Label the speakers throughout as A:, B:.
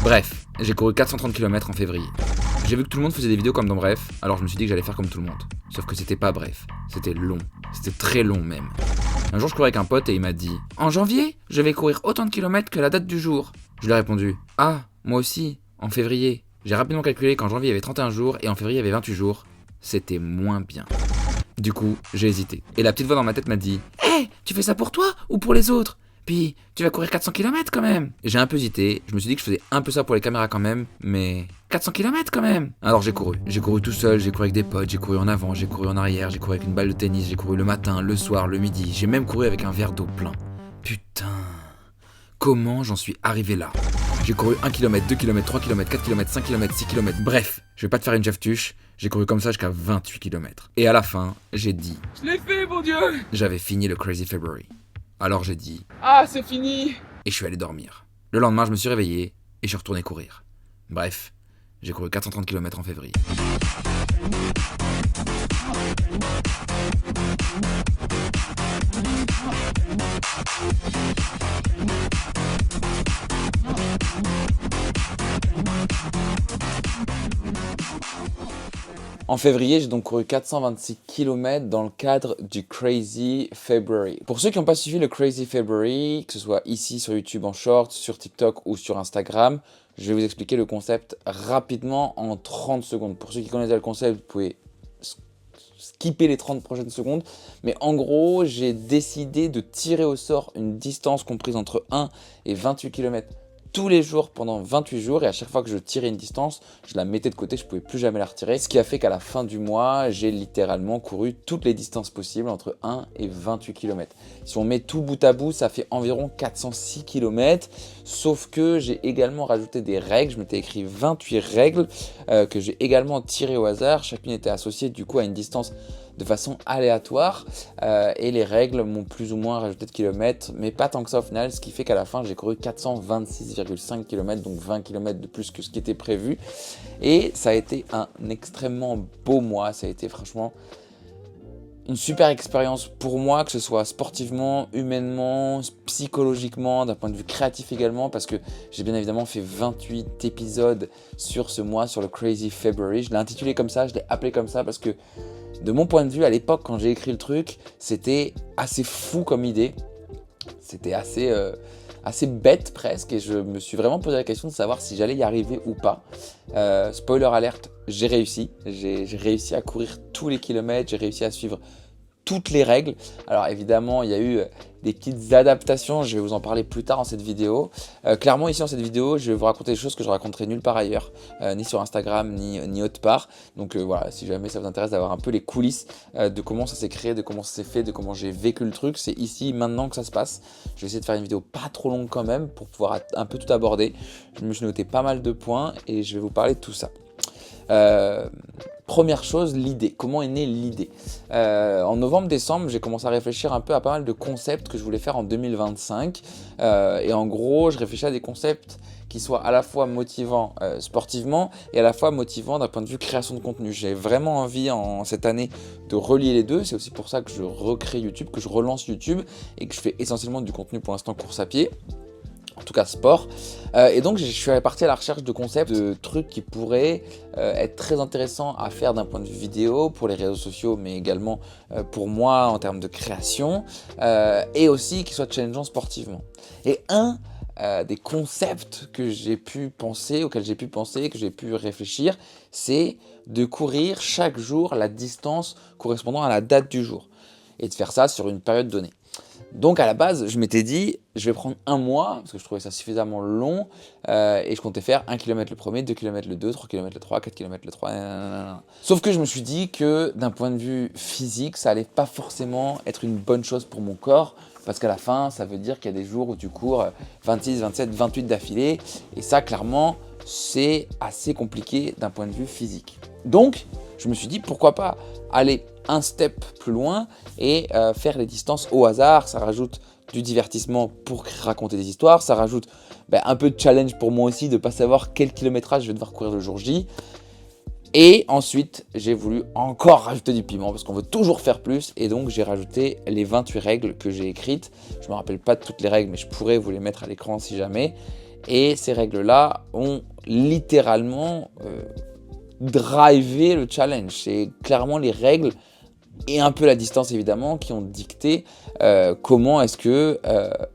A: Bref, j'ai couru 430 km en février. J'ai vu que tout le monde faisait des vidéos comme dans Bref, alors je me suis dit que j'allais faire comme tout le monde. Sauf que c'était pas Bref, c'était long. C'était très long même. Un jour je courais avec un pote et il m'a dit « En janvier, je vais courir autant de kilomètres que la date du jour. » Je lui ai répondu « Ah, moi aussi, en février. » J'ai rapidement calculé qu'en janvier il y avait 31 jours et en février il y avait 28 jours. C'était moins bien. Du coup, j'ai hésité. Et la petite voix dans ma tête m'a dit « Hé, tu fais ça pour toi ou pour les autres ? Puis, tu vas courir 400 km quand même !» Et j'ai un peu hésité, je me suis dit que je faisais un peu ça pour les caméras quand même, mais 400 km quand même. Alors j'ai couru tout seul, j'ai couru avec des potes, j'ai couru en avant, j'ai couru en arrière, j'ai couru avec une balle de tennis, j'ai couru le matin, le soir, le midi, j'ai même couru avec un verre d'eau plein. Putain, comment j'en suis arrivé là ? J'ai couru 1 km, 2 km, 3 km, 4 km, 5 km, 6 km, bref, je vais pas te faire une Jeff Tuche, j'ai couru comme ça jusqu'à 28 km. Et à la fin, j'ai dit « Je l'ai fait mon Dieu !» J'avais fini le Crazy February. Alors j'ai dit « Ah, c'est fini !» Et je suis allé dormir. Le lendemain, je me suis réveillé et je suis retourné courir. Bref, j'ai couru 430 km en février. En février, j'ai donc couru 426 km dans le cadre du Crazy February. Pour ceux qui n'ont pas suivi le Crazy February, que ce soit ici sur YouTube en short, sur TikTok ou sur Instagram, je vais vous expliquer le concept rapidement en 30 secondes. Pour ceux qui connaissent déjà le concept, vous pouvez skipper les 30 prochaines secondes. Mais en gros, j'ai décidé de tirer au sort une distance comprise entre 1 et 28 km tous les jours pendant 28 jours, et à chaque fois que je tirais une distance, je la mettais de côté, je ne pouvais plus jamais la retirer. Ce qui a fait qu'à la fin du mois, j'ai littéralement couru toutes les distances possibles entre 1 et 28 km. Si on met tout bout à bout, ça fait environ 406 km, sauf que j'ai également rajouté des règles. Je m'étais écrit 28 règles que j'ai également tirées au hasard. Chacune était associée du coup à une distance de façon aléatoire et les règles m'ont plus ou moins rajouté de kilomètres, mais pas tant que ça au final, ce qui fait qu'à la fin j'ai couru 426,5 km, donc 20 km de plus que ce qui était prévu, et ça a été un extrêmement beau mois. Ça a été franchement une super expérience pour moi, que ce soit sportivement, humainement, psychologiquement, d'un point de vue créatif également, parce que j'ai bien évidemment fait 28 épisodes sur ce mois, sur le Crazy February. Je l'ai intitulé comme ça, je l'ai appelé comme ça parce que de mon point de vue, à l'époque, quand j'ai écrit le truc, c'était assez fou comme idée. C'était assez bête presque, et je me suis vraiment posé la question de savoir si j'allais y arriver ou pas. Spoiler alerte, j'ai réussi. J'ai réussi à courir tous les kilomètres, j'ai réussi à suivre toutes les règles. Alors évidemment, il y a eu des petites adaptations, je vais vous en parler plus tard dans cette vidéo. Clairement ici dans cette vidéo, je vais vous raconter des choses que je raconterai nulle part ailleurs, ni sur Instagram, ni autre part. Donc voilà, si jamais ça vous intéresse d'avoir un peu les coulisses de comment ça s'est créé, de comment ça s'est fait, de comment j'ai vécu le truc, c'est ici, maintenant que ça se passe. Je vais essayer de faire une vidéo pas trop longue quand même, pour pouvoir un peu tout aborder. Je me suis noté pas mal de points et je vais vous parler de tout ça. Première chose, l'idée. Comment est née l'idée ? En novembre-décembre, j'ai commencé à réfléchir un peu à pas mal de concepts que je voulais faire en 2025. Et en gros, je réfléchis à des concepts qui soient à la fois motivants sportivement et à la fois motivants d'un point de vue création de contenu. J'ai vraiment envie en cette année de relier les deux. C'est aussi pour ça que je recrée YouTube, que je relance YouTube et que je fais essentiellement du contenu pour l'instant course à pied. En tout cas sport, et donc je suis parti à la recherche de concepts, de trucs qui pourraient être très intéressants à faire d'un point de vue vidéo, pour les réseaux sociaux, mais également pour moi en termes de création, et aussi qui soient challengeants sportivement. Et des concepts que j'ai pu penser, auxquels j'ai pu penser, que j'ai pu réfléchir, c'est de courir chaque jour la distance correspondant à la date du jour, et de faire ça sur une période donnée. Donc à la base, je m'étais dit, je vais prendre un mois, parce que je trouvais ça suffisamment long, et je comptais faire 1 km le premier, 2 km le 2, 3 km le 3, 4 km le 3, nanana. Sauf que je me suis dit que d'un point de vue physique, ça allait pas forcément être une bonne chose pour mon corps, parce qu'à la fin, ça veut dire qu'il y a des jours où tu cours 26, 27, 28 d'affilée, et ça clairement, c'est assez compliqué d'un point de vue physique. Donc, je me suis dit, pourquoi pas aller un step plus loin et faire les distances au hasard. Ça rajoute du divertissement pour raconter des histoires, ça rajoute un peu de challenge pour moi aussi de ne pas savoir quel kilométrage je vais devoir courir le jour J. Et ensuite, j'ai voulu encore rajouter du piment parce qu'on veut toujours faire plus, et donc j'ai rajouté les 28 règles que j'ai écrites. Je ne me rappelle pas de toutes les règles, mais je pourrais vous les mettre à l'écran si jamais. Et ces règles-là ont littéralement drivé le challenge. C'est clairement les règles et un peu la distance évidemment qui ont dicté comment est-ce que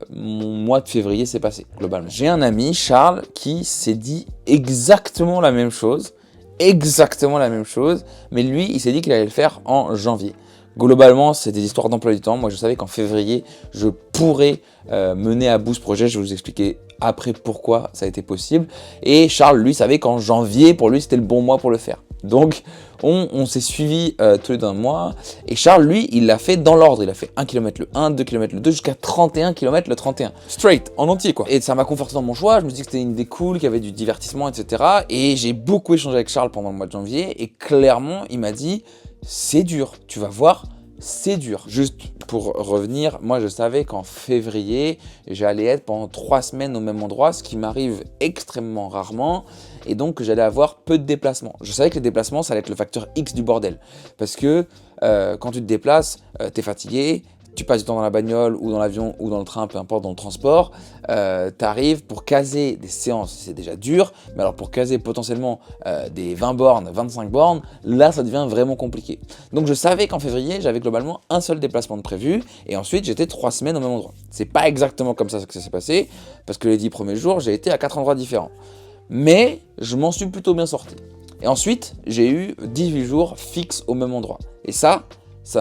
A: mon mois de février s'est passé globalement. J'ai un ami, Charles, qui s'est dit exactement la même chose, mais lui, il s'est dit qu'il allait le faire en janvier. Globalement, c'est des histoires d'emploi du temps. Moi, je savais qu'en février, je pourrais mener à bout ce projet. Je vais vous expliquer après pourquoi ça a été possible. Et Charles, lui, savait qu'en janvier, pour lui, c'était le bon mois pour le faire. Donc, on s'est suivis tous les 2 mois. Et Charles, lui, il l'a fait dans l'ordre. Il a fait 1 km le 1, 2 km le 2, jusqu'à 31 km le 31. Straight, en entier, quoi. Et ça m'a conforté dans mon choix. Je me suis dit que c'était une idée cool, qu'il y avait du divertissement, etc. Et j'ai beaucoup échangé avec Charles pendant le mois de janvier. Et clairement, il m'a dit, c'est dur. Tu vas voir, c'est dur. Juste pour revenir, moi, je savais qu'en février, j'allais être pendant 3 semaines au même endroit, ce qui m'arrive extrêmement rarement. Et donc, j'allais avoir peu de déplacements. Je savais que les déplacements, ça allait être le facteur X du bordel. Parce que quand tu te déplaces, tu es fatigué, tu passes du temps dans la bagnole ou dans l'avion ou dans le train, peu importe, dans le transport, tu arrives pour caser des séances, c'est déjà dur, mais alors pour caser potentiellement des 20 bornes, 25 bornes, là ça devient vraiment compliqué. Donc je savais qu'en février, j'avais globalement un seul déplacement de prévu, et ensuite j'étais 3 semaines au même endroit. C'est pas exactement comme ça que ça s'est passé, parce que les 10 premiers jours, j'ai été à 4 endroits différents. Mais je m'en suis plutôt bien sorti. Et ensuite, j'ai eu 18 jours fixes au même endroit. Et ça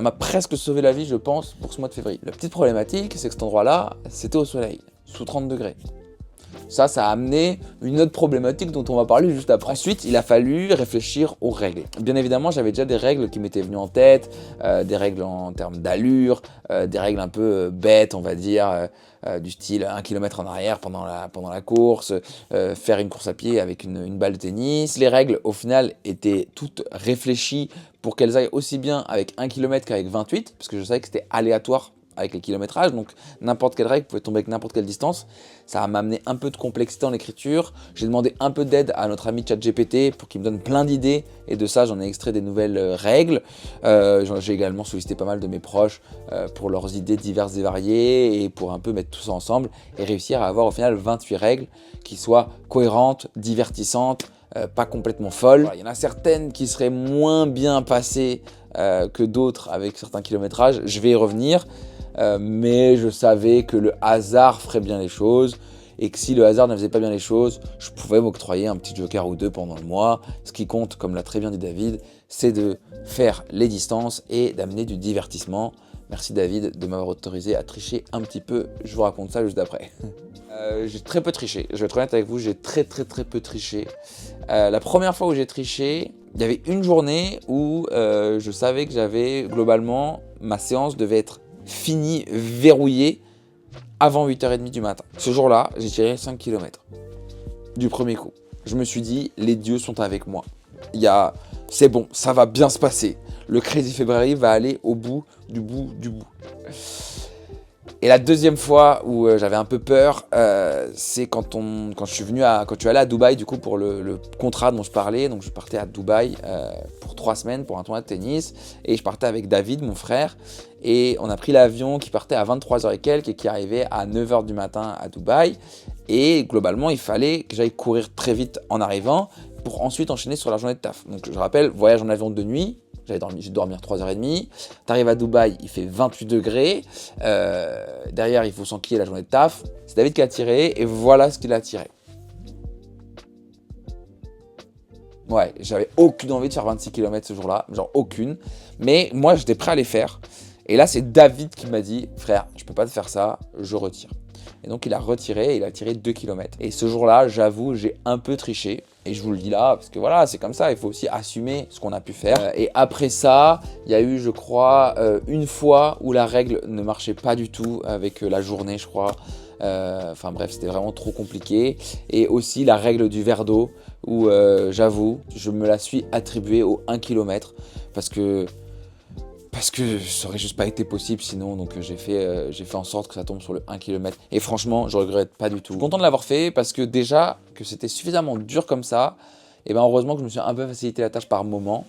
A: m'a presque sauvé la vie, je pense, pour ce mois de février. La petite problématique, c'est que cet endroit-là, c'était au soleil, sous 30 degrés. Ça a amené une autre problématique dont on va parler juste après. Ensuite, il a fallu réfléchir aux règles. Bien évidemment, j'avais déjà des règles qui m'étaient venues en tête, des règles en termes d'allure, des règles un peu bêtes, on va dire, du style 1 km en arrière pendant la course, faire une course à pied avec une balle de tennis. Les règles, au final, étaient toutes réfléchies pour qu'elles aillent aussi bien avec 1 km qu'avec 28, parce que je savais que c'était aléatoire avec les kilométrages, donc n'importe quelle règle pouvait tomber avec n'importe quelle distance. Ça m'a amené un peu de complexité en écriture. J'ai demandé un peu d'aide à notre ami ChatGPT pour qu'il me donne plein d'idées, et de ça j'en ai extrait des nouvelles règles. J'ai également sollicité pas mal de mes proches pour leurs idées diverses et variées, et pour un peu mettre tout ça ensemble et réussir à avoir au final 28 règles qui soient cohérentes, divertissantes, pas complètement folles. Voilà, il y en a certaines qui seraient moins bien passées que d'autres avec certains kilométrages, je vais y revenir. Mais je savais que le hasard ferait bien les choses, et que si le hasard ne faisait pas bien les choses, je pouvais m'octroyer un petit joker ou deux pendant le mois. Ce qui compte, comme l'a très bien dit David, c'est de faire les distances et d'amener du divertissement. Merci David de m'avoir autorisé à tricher un petit peu, je vous raconte ça juste après. J'ai très peu triché, je vais être honnête avec vous, j'ai très peu triché. La première fois où j'ai triché, il y avait une journée où je savais que j'avais globalement, ma séance devait être fini, verrouillé avant 8h30 du matin. Ce jour-là, j'ai tiré 5 km du premier coup. Je me suis dit, les dieux sont avec moi. C'est bon, ça va bien se passer. Le Crazy February va aller au bout du bout du bout. Et la deuxième fois où j'avais un peu peur, c'est quand je suis allé à Dubaï du coup pour le contrat dont je parlais. Donc je partais à Dubaï pour 3 semaines pour un tournoi de tennis, et je partais avec David, mon frère, et on a pris l'avion qui partait à 23h et quelques et qui arrivait à 9h du matin à Dubaï. Et globalement, il fallait que j'aille courir très vite en arrivant pour ensuite enchaîner sur la journée de taf. Donc je rappelle, voyage en avion de nuit. J'ai dû dormir 3h30. T'arrives à Dubaï, il fait 28 degrés. Derrière, il faut s'enquiller la journée de taf. C'est David qui a tiré, et voilà ce qu'il a tiré. Ouais, j'avais aucune envie de faire 26 km ce jour-là, genre aucune. Mais moi, j'étais prêt à les faire. Et là, c'est David qui m'a dit, frère, je peux pas te faire ça, je retire. Et donc, il a retiré, il a tiré 2 km. Et ce jour-là, j'avoue, j'ai un peu triché. Et je vous le dis là, parce que voilà, c'est comme ça, il faut aussi assumer ce qu'on a pu faire. Et après ça, il y a eu, je crois, une fois où la règle ne marchait pas du tout avec la journée, je crois. Enfin bref, c'était vraiment trop compliqué. Et aussi la règle du verre d'eau, où j'avoue, je me la suis attribuée au 1 km. Parce que ça aurait juste pas été possible sinon, donc j'ai fait en sorte que ça tombe sur le 1 km. Et franchement, je regrette pas du tout. Je suis content de l'avoir fait parce que déjà que c'était suffisamment dur comme ça, et ben heureusement que je me suis un peu facilité la tâche par moment.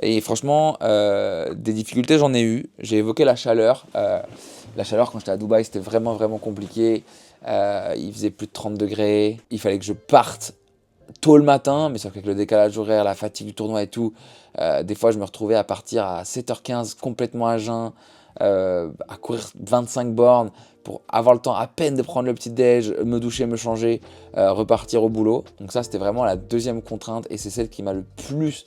A: Et franchement, des difficultés j'en ai eu. J'ai évoqué la chaleur. La chaleur quand j'étais à Dubaï, c'était vraiment compliqué. il faisait plus de 30 degrés, il fallait que je parte tôt le matin, mais sauf qu'avec le décalage horaire, la fatigue du tournoi et tout, des fois je me retrouvais à partir à 7h15 complètement à jeun, à courir 25 bornes pour avoir le temps à peine de prendre le petit déj, me doucher, me changer, repartir au boulot. Donc ça c'était vraiment la deuxième contrainte et c'est celle qui m'a le plus,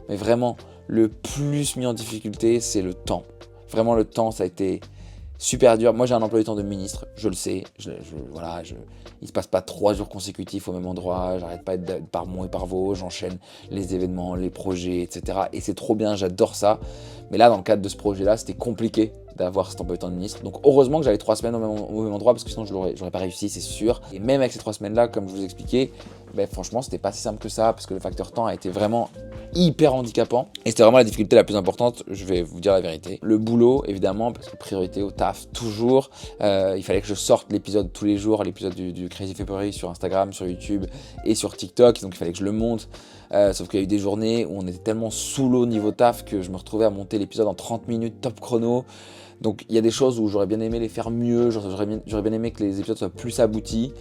A: mais vraiment le plus mis en difficulté, c'est le temps. Vraiment le temps, ça a été super dur. Moi j'ai un emploi du temps de ministre, je le sais, il se passe pas 3 jours consécutifs au même endroit, j'arrête pas d'être par Mont et par Vaux, j'enchaîne les événements, les projets, etc. Et c'est trop bien, j'adore ça. Mais là, dans le cadre de ce projet-là, c'était compliqué d'avoir cet emploi du temps de ministre. Donc heureusement que j'avais 3 semaines au même endroit, parce que sinon j'aurais pas réussi, c'est sûr. Et même avec ces 3 semaines-là, comme je vous expliquais, franchement, c'était pas si simple que ça, parce que le facteur temps a été vraiment hyper handicapant. Et c'était vraiment la difficulté la plus importante, je vais vous dire la vérité. Le boulot, évidemment, parce que priorité au taf, toujours. Il fallait que je sorte l'épisode tous les jours, l'épisode du Crazy February sur Instagram, sur YouTube et sur TikTok. Donc il fallait que je le monte. Sauf qu'il y a eu des journées où on était tellement sous l'eau niveau taf que je me retrouvais à monter l'épisode en 30 minutes top chrono. Donc il y a des choses où j'aurais bien aimé les faire mieux, j'aurais bien aimé que les épisodes soient plus aboutis.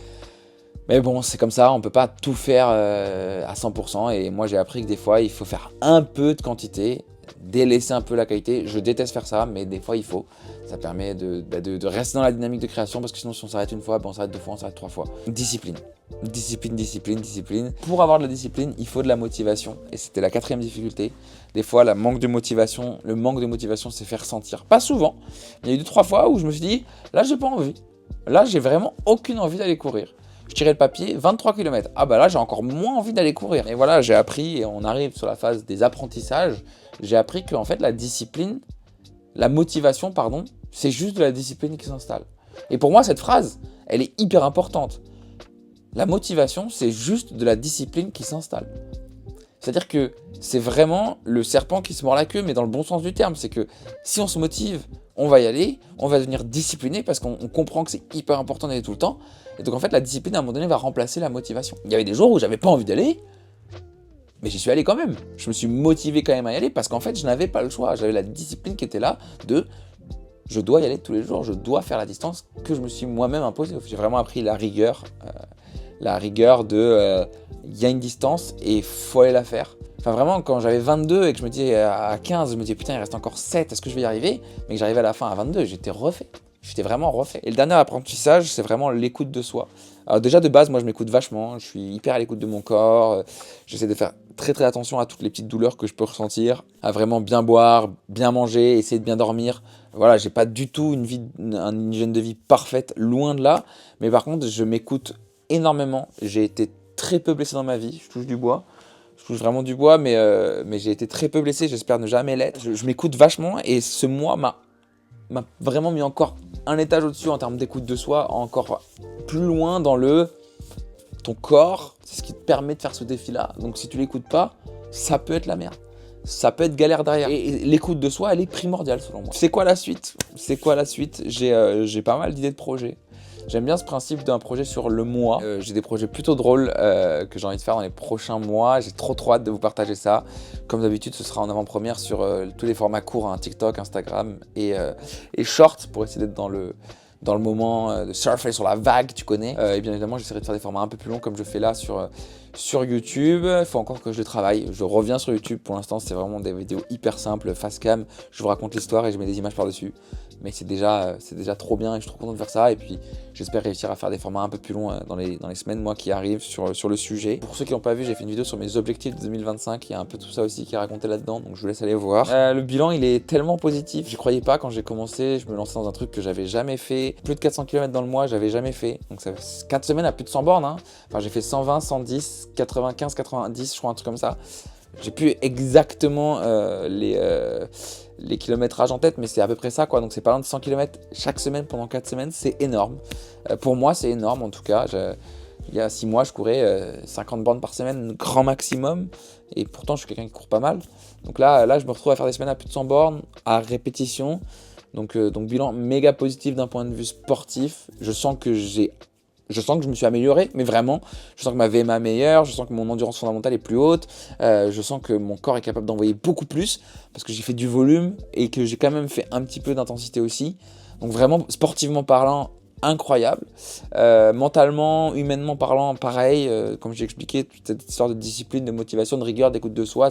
A: Mais bon, c'est comme ça, on peut pas tout faire à 100%. Et moi j'ai appris que des fois il faut faire un peu de quantité, délaisser un peu la qualité. Je déteste faire ça, mais des fois il faut. Ça permet de rester dans la dynamique de création, parce que sinon si on s'arrête une fois, on s'arrête 2 fois, on s'arrête 3 fois. Discipline. Discipline. Pour avoir de la discipline, il faut de la motivation. Et c'était la 4e difficulté. Des fois, le manque de motivation s'est fait ressentir. Pas souvent. Il y a eu 2-3 fois où je me suis dit, là j'ai pas envie. Là j'ai vraiment aucune envie d'aller courir. Je tirais le papier, 23 km. Ah bah là j'ai encore moins envie d'aller courir. Et voilà, j'ai appris, et on arrive sur la phase des apprentissages, j'ai appris que en fait la motivation, c'est juste de la discipline qui s'installe. Et pour moi, cette phrase, elle est hyper importante. La motivation, c'est juste de la discipline qui s'installe. C'est-à-dire que c'est vraiment le serpent qui se mord la queue, mais dans le bon sens du terme. C'est que si on se motive, on va y aller, on va devenir discipliné parce qu'on comprend que c'est hyper important d'aller tout le temps. Et donc en fait, la discipline, à un moment donné, va remplacer la motivation. Il y avait des jours où j'avais pas envie d'aller, mais j'y suis allé quand même. Je me suis motivé quand même à y aller parce qu'en fait, je n'avais pas le choix. J'avais la discipline qui était là je dois y aller tous les jours, je dois faire la distance que je me suis moi-même imposée. J'ai vraiment appris la rigueur de il y a une distance et il faut aller la faire. Enfin vraiment, quand j'avais 22 et que je me disais à 15, je me disais putain il reste encore 7, est-ce que je vais y arriver? Mais que j'arrivais à la fin à 22, j'étais refait. J'étais vraiment refait. Et le dernier apprentissage, c'est vraiment l'écoute de soi. Alors déjà de base, moi je m'écoute vachement, je suis hyper à l'écoute de mon corps, j'essaie de faire très très attention à toutes les petites douleurs que je peux ressentir, à vraiment bien boire, bien manger, essayer de bien dormir. Voilà, j'ai pas du tout une hygiène de vie parfaite, loin de là, mais par contre je m'écoute énormément. J'ai été très peu blessé dans ma vie, je touche du bois. Je touche vraiment du bois, mais j'ai été très peu blessé, j'espère ne jamais l'être. Je m'écoute vachement et ce mois m'a vraiment mis encore un étage au-dessus en termes d'écoute de soi, encore plus loin dans ton corps, c'est ce qui te permet de faire ce défi-là. Donc si tu l'écoutes pas, ça peut être la merde. Ça peut être galère derrière. Et l'écoute de soi, elle est primordiale selon moi. C'est quoi la suite? J'ai pas mal d'idées de projets. J'aime bien ce principe d'un projet sur le mois. J'ai des projets plutôt drôles que j'ai envie de faire dans les prochains mois. J'ai trop hâte de vous partager ça. Comme d'habitude, ce sera en avant-première sur tous les formats courts, hein, TikTok, Instagram et Short, pour essayer d'être dans le moment de surfer sur la vague, tu connais. Et bien évidemment, j'essaierai de faire des formats un peu plus longs comme je fais là sur YouTube. Il faut encore que je travaille. Je reviens sur YouTube. Pour l'instant, c'est vraiment des vidéos hyper simples, face cam. Je vous raconte l'histoire et je mets des images par-dessus. Mais c'est déjà trop bien et je suis trop content de faire ça. Et puis, j'espère réussir à faire des formats un peu plus longs dans les semaines, moi, qui arrivent sur le sujet. Pour ceux qui n'ont pas vu, j'ai fait une vidéo sur mes objectifs de 2025. Il y a un peu tout ça aussi qui est raconté là-dedans. Donc, je vous laisse aller voir. Le bilan, il est tellement positif. Je croyais pas quand j'ai commencé. Je me lançais dans un truc que j'avais jamais fait. Plus de 400 km dans le mois, j'avais jamais fait. Donc, ça fait 4 semaines à plus de 100 bornes. Hein. Enfin, j'ai fait 120, 110, 95, 90, je crois, un truc comme ça. J'ai plus exactement les kilométrages en tête, mais c'est à peu près ça, quoi. Donc c'est pas loin de 100 km chaque semaine pendant 4 semaines, c'est énorme. Pour moi, c'est énorme en tout cas. Il y a 6 mois, je courais 50 bornes par semaine, grand maximum. Et pourtant, je suis quelqu'un qui court pas mal. Donc là, je me retrouve à faire des semaines à plus de 100 bornes, à répétition. Donc bilan méga positif d'un point de vue sportif. Je sens que je me suis amélioré, mais vraiment, je sens que ma VMA est meilleure, je sens que mon endurance fondamentale est plus haute, je sens que mon corps est capable d'envoyer beaucoup plus, parce que j'ai fait du volume et que j'ai quand même fait un petit peu d'intensité aussi. Donc vraiment, sportivement parlant, incroyable. Mentalement, humainement parlant, pareil. Comme j'ai expliqué, toute cette histoire de discipline, de motivation, de rigueur, d'écoute de soi,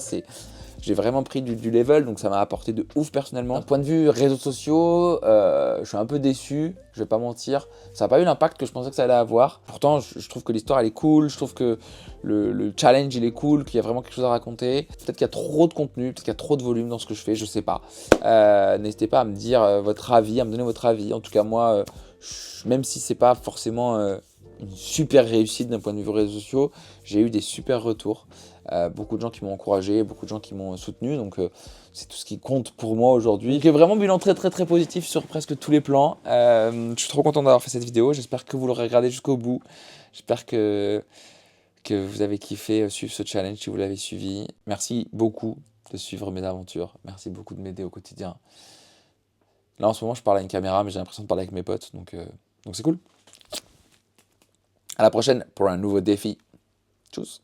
A: j'ai vraiment pris du level, donc ça m'a apporté de ouf personnellement. D'un point de vue réseaux sociaux, je suis un peu déçu, je vais pas mentir. Ça n'a pas eu l'impact que je pensais que ça allait avoir. Pourtant, je trouve que l'histoire elle est cool, je trouve que le challenge il est cool, qu'il y a vraiment quelque chose à raconter. Peut-être qu'il y a trop de contenu, peut-être qu'il y a trop de volume dans ce que je fais, je sais pas. N'hésitez pas à me dire votre avis, à me donner votre avis. En tout cas, moi, même si c'est pas forcément une super réussite d'un point de vue réseaux sociaux, j'ai eu des super retours. Beaucoup de gens qui m'ont encouragé, beaucoup de gens qui m'ont soutenu, donc c'est tout ce qui compte pour moi aujourd'hui. Donc vraiment bilan très très très positif sur presque tous les plans. Je suis trop content d'avoir fait cette vidéo, j'espère que vous l'aurez regardé jusqu'au bout. J'espère que vous avez kiffé suivre ce challenge si vous l'avez suivi. Merci beaucoup de suivre mes aventures, merci beaucoup de m'aider au quotidien. Là en ce moment je parle à une caméra mais j'ai l'impression de parler avec mes potes, donc c'est cool. À la prochaine pour un nouveau défi. Tchuss.